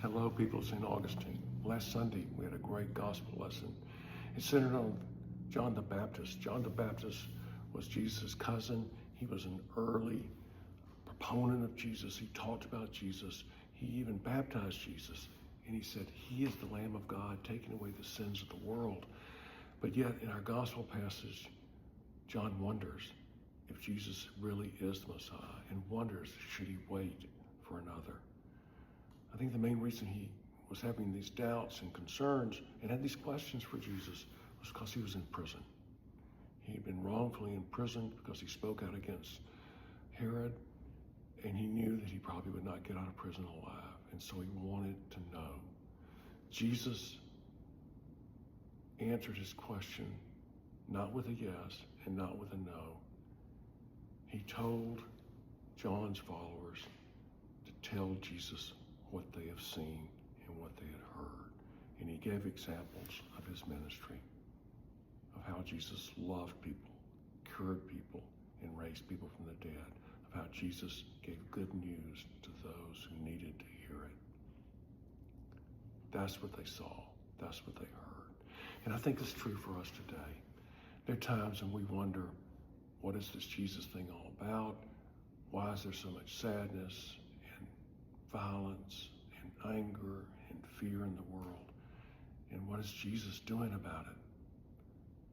Hello, people of St. Augustine. Last Sunday, we had a great gospel lesson. It centered on John the Baptist. John the Baptist was Jesus' cousin. He was an early proponent of Jesus. He talked about Jesus. He even baptized Jesus. And he said, he is the Lamb of God, taking away the sins of the world. But yet, in our gospel passage, John wonders if Jesus really is the Messiah and wonders, should he wait for another? I think the main reason he was having these doubts and concerns and had these questions for Jesus was because he was in prison. He had been wrongfully imprisoned because he spoke out against Herod, and he knew that he probably would not get out of prison alive, and so he wanted to know. Jesus answered his question not with a yes and not with a no. He told John's followers to tell Jesus what they have seen and what they had heard. And he gave examples of his ministry, of how Jesus loved people, cured people, and raised people from the dead, of how Jesus gave good news to those who needed to hear it. That's what they saw. That's what they heard. And I think it's true for us today. There are times when we wonder, what is this Jesus thing all about? Why is there so much sadness and violence and anger and fear in the world? And what is Jesus doing about it?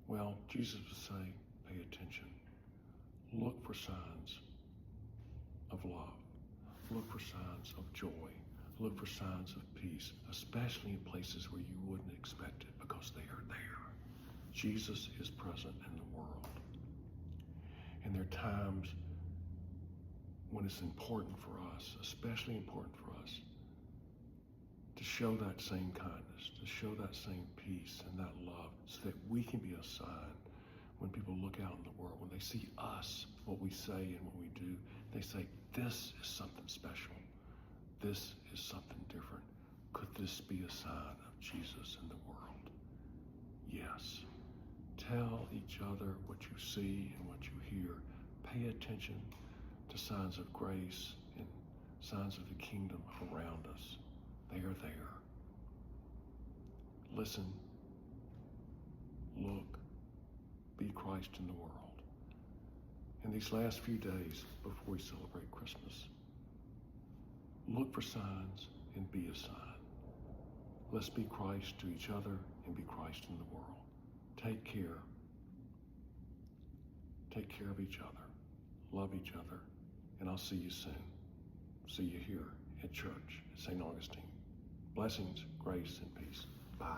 Well, Jesus would say, pay attention. Look for signs of love. Look for signs of joy. Look for signs of peace, especially in places where you wouldn't expect it, because they are there. Jesus is present in the world. And there are times when it's important for us, especially important for us, to show that same kindness, to show that same peace and that love, so that we can be a sign when people look out in the world, when they see us, what we say and what we do, they say, this is something special. This is something different. Could this be a sign of Jesus in the world? Yes. Tell each other what you see and what you hear. Pay attention to signs of grace and signs of the kingdom around us. They are there. Listen, look, be Christ in the world. In these last few days before we celebrate Christmas, look for signs and be a sign. Let's be Christ to each other and be Christ in the world. Take care. Take care of each other. Love each other. And I'll see you soon. See you here at church at St. Augustine. Blessings, grace, and peace. Bye.